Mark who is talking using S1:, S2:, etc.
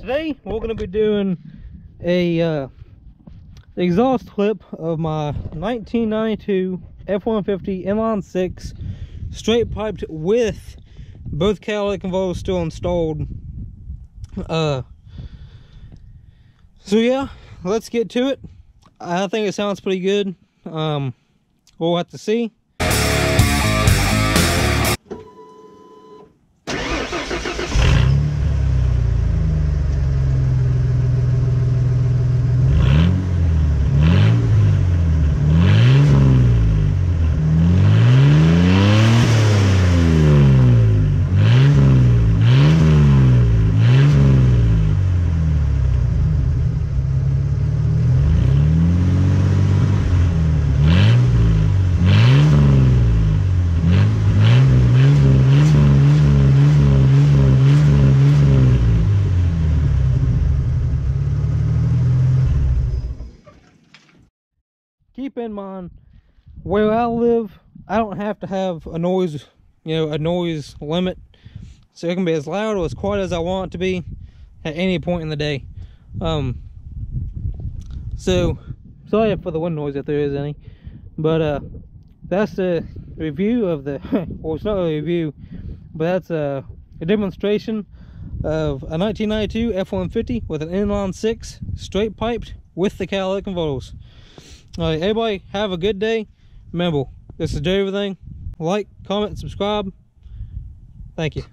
S1: Today we're going to be doing a exhaust clip of my 1992 F150 inline 6 straight piped with both catalytic converters still installed. So yeah, let's get to it. I think it sounds pretty good. We'll have to see. Keep in mind, where I live, I don't have to have a noise, a noise limit. So it can be as loud or as quiet as I want it to be at any point in the day. So, sorry for the wind noise if there is any. But that's the review of the, well, it's not a review, but that's a demonstration of a 1992 F150 with an inline 6 straight piped with the catalytic converters. Alright, everybody have a good day. Remember, this is Do Everything. Like, comment, subscribe. Thank you.